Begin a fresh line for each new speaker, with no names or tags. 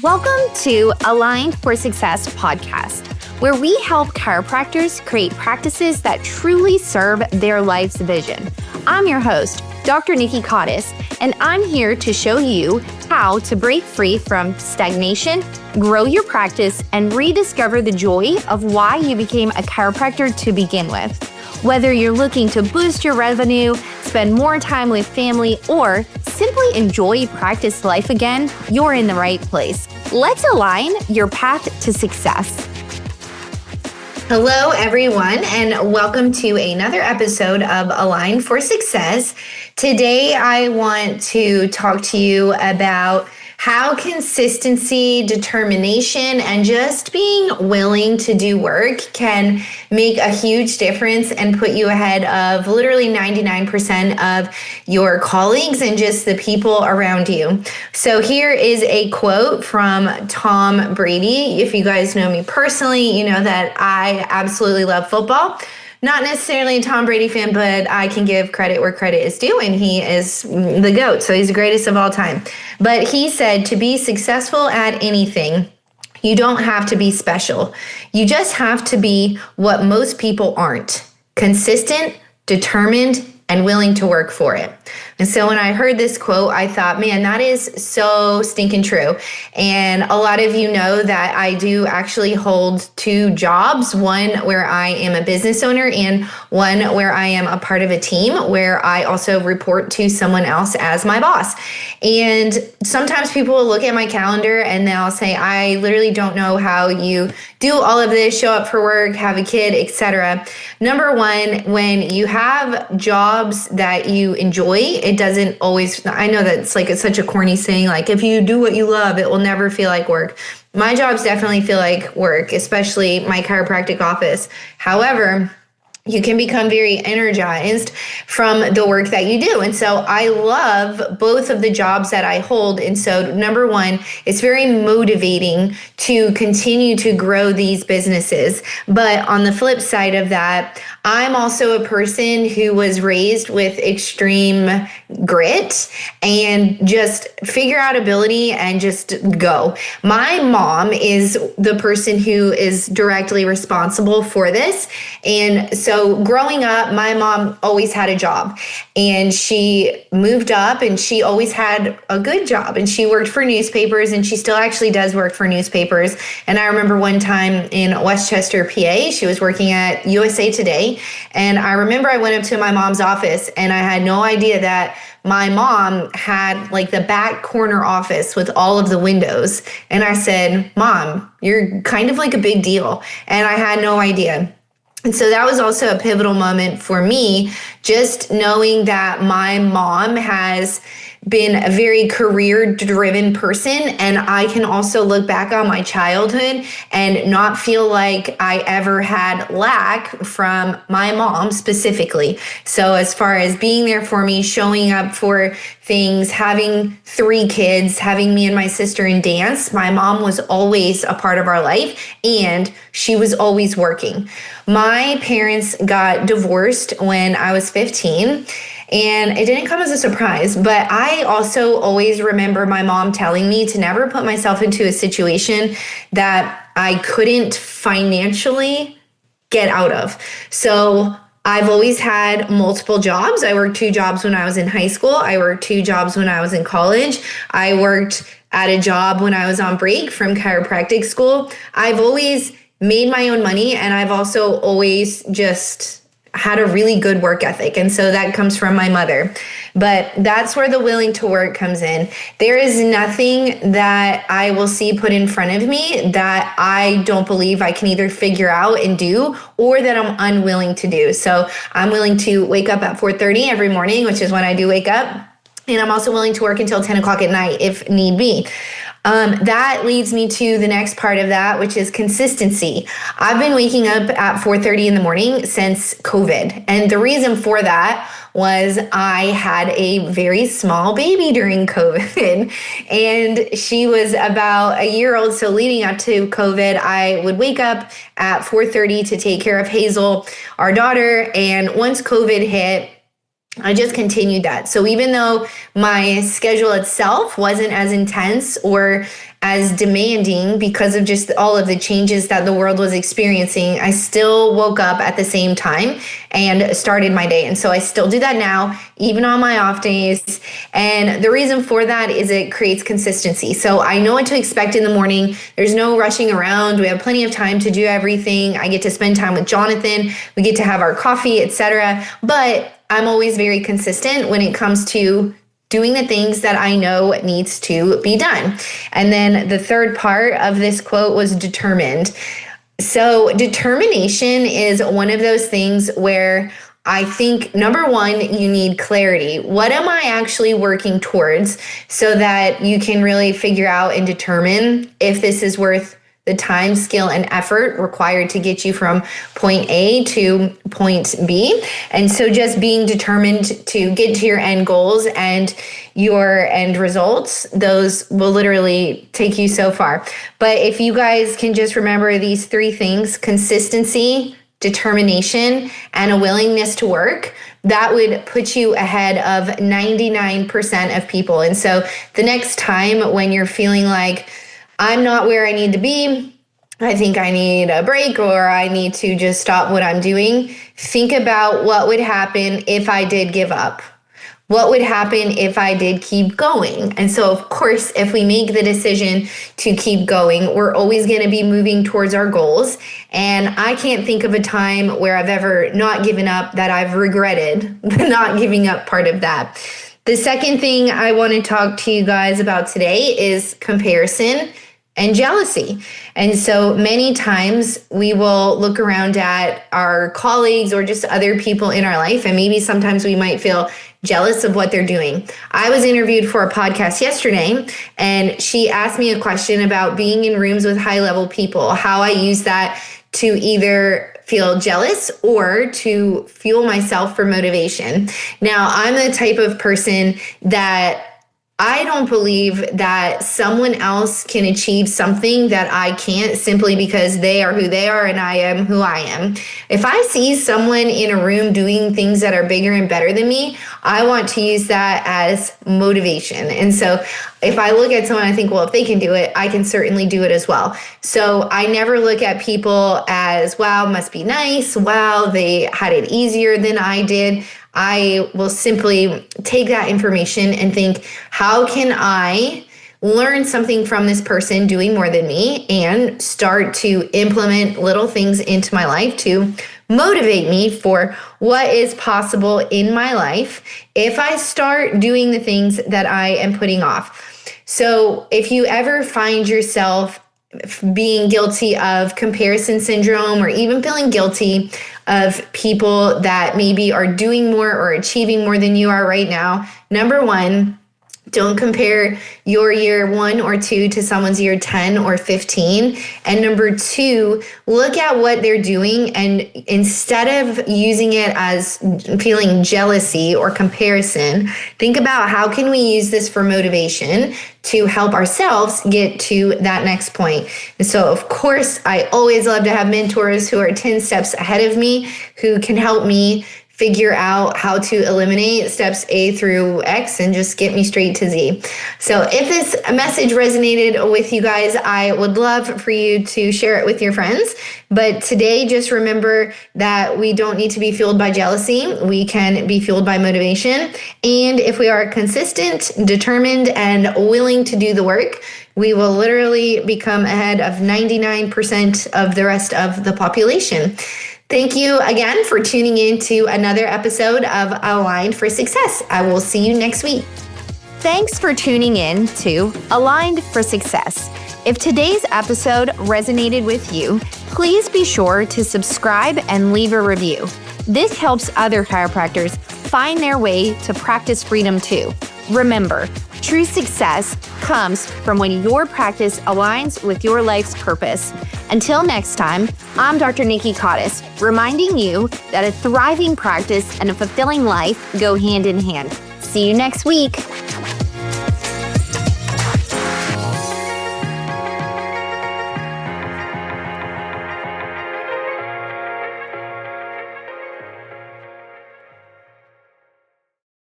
Welcome to Aligned for Success podcast, where we help chiropractors create practices that truly serve their life's vision. I'm your host, Dr. Nikki, and I'm here to show you how to break free from stagnation, grow your practice, and rediscover the joy of why you became a chiropractor to begin with. Whether you're looking to boost your revenue, spend more time with family, or simply enjoy practice life again, you're in the right place. Let's align your path to success. Hello, everyone, and welcome to another episode of Align for Success. Today, I want to talk to you about how consistency, determination, and just being willing to do work can make a huge difference and put you ahead of literally 99% of your colleagues and just the people around you. So here is a quote from Tom Brady. If you guys know me personally, you know that I absolutely love football. Not necessarily a Tom Brady fan, but I can give credit where credit is due, and he is the GOAT, so he's the greatest of all time. But he said, to be successful at anything, you don't have to be special. You just have to be what most people aren't: consistent, determined, and willing to work for it. And so when I heard this quote, I thought, man, that is so stinking true. And a lot of you know that I do actually hold two jobs, one where I am a business owner and one where I am a part of a team where I also report to someone else as my boss. And sometimes people will look at my calendar and they'll say, I literally don't know how you do all of this, show up for work, have a kid, etc. Number one, when you have jobs that you enjoy, it doesn't always, I know that's like, it's such a corny saying, like if you do what you love, it will never feel like work. My jobs definitely feel like work, especially my chiropractic office. However, you can become very energized from the work that you do. And so I love both of the jobs that I hold. And so number one, it's very motivating to continue to grow these businesses. But on the flip side of that, I'm also a person who was raised with extreme grit and just figure out ability and just go. My mom is the person who is directly responsible for this. And so growing up, my mom always had a job, and she moved up and she always had a good job, and she worked for newspapers, and she still actually does work for newspapers. And I remember one time in Westchester, PA, she was working at USA Today. And I remember I went up to my mom's office and I had no idea that my mom had like the back corner office with all of the windows. And I said, Mom, you're kind of like a big deal. And I had no idea. And so that was also a pivotal moment for me, just knowing that my mom has been a very career-driven person, and I can also look back on my childhood and not feel like I ever had lack from my mom specifically. So as far as being there for me, showing up for things, having 3 kids, having me and my sister in dance, my mom was always a part of our life, and she was always working. My parents got divorced when I was 15. And it didn't come as a surprise, but I also always remember my mom telling me to never put myself into a situation that I couldn't financially get out of. So I've always had multiple jobs. I worked 2 jobs when I was in high school. I worked 2 jobs when I was in college. I worked at a job when I was on break from chiropractic school. I've always made my own money, and I've also always just had a really good work ethic. And so that comes from my mother. But that's where the willing to work comes in. There is nothing that I will see put in front of me that I don't believe I can either figure out and do, or that I'm unwilling to do. So I'm willing to wake up at 4:30 every morning, which is when I do wake up. And I'm also willing to work until 10 o'clock at night if need be. That leads me to the next part of that, which is consistency. I've been waking up at 4:30 in the morning since COVID. And the reason for that was I had a very small baby during COVID, and she was about a year old. So leading up to COVID, I would wake up at 4:30 to take care of Hazel, our daughter. And once COVID hit, I just continued that. So even though my schedule itself wasn't as intense or as demanding because of just all of the changes that the world was experiencing, I still woke up at the same time and started my day. And so I still do that now, even on my off days. And the reason for that is it creates consistency. So I know what to expect in the morning. There's no rushing around. We have plenty of time to do everything. I get to spend time with Jonathan. We get to have our coffee, etc. But I'm always very consistent when it comes to doing the things that I know needs to be done. And then the third part of this quote was determined. So determination is one of those things where I think, number one, you need clarity. What am I actually working towards so that you can really figure out and determine if this is worth the time, skill, and effort required to get you from point A to point B. And so just being determined to get to your end goals and your end results, those will literally take you so far. But if you guys can just remember these three things: consistency, determination, and a willingness to work, that would put you ahead of 99% of people. And so the next time when you're feeling like, I'm not where I need to be, I think I need a break, or I need to just stop what I'm doing, think about what would happen if I did give up. What would happen if I did keep going? And so, of course, if we make the decision to keep going, we're always going to be moving towards our goals. And I can't think of a time where I've ever not given up that I've regretted the not giving up part of that. The second thing I want to talk to you guys about today is comparison and jealousy. And so many times we will look around at our colleagues or just other people in our life, and maybe sometimes we might feel jealous of what they're doing. I was interviewed for a podcast yesterday, and she asked me a question about being in rooms with high-level people, how I use that to either feel jealous or to fuel myself for motivation. Now, I'm the type of person that I don't believe that someone else can achieve something that I can't simply because they are who they are and I am who I am. If I see someone in a room doing things that are bigger and better than me, I want to use that as motivation. And so if I look at someone, I think, well, if they can do it, I can certainly do it as well. So I never look at people as, wow, must be nice. Wow, they had it easier than I did. I will simply take that information and think, how can I learn something from this person doing more than me and start to implement little things into my life to motivate me for what is possible in my life if I start doing the things that I am putting off. So if you ever find yourself being guilty of comparison syndrome or even feeling guilty of people that maybe are doing more or achieving more than you are right now, number one, don't compare your year 1 or 2 to someone's year 10 or 15. And number two, look at what they're doing, and instead of using it as feeling jealousy or comparison, think about how can we use this for motivation to help ourselves get to that next point. And so, of course, I always love to have mentors who are 10 steps ahead of me, who can help me figure out how to eliminate steps A through X and just get me straight to Z. So if this message resonated with you guys, I would love for you to share it with your friends. But today, just remember that we don't need to be fueled by jealousy. We can be fueled by motivation. And if we are consistent, determined, and willing to do the work, we will literally become ahead of 99% of the rest of the population. Thank you again for tuning in to another episode of Aligned for Success. I will see you next week. Thanks for tuning in to Aligned for Success. If today's episode resonated with you, please be sure to subscribe and leave a review. This helps other chiropractors find their way to practice freedom too. Remember, true success comes from when your practice aligns with your life's purpose. Until next time, I'm Dr. Nikki Cottis, reminding you that a thriving practice and a fulfilling life go hand in hand. See you next week.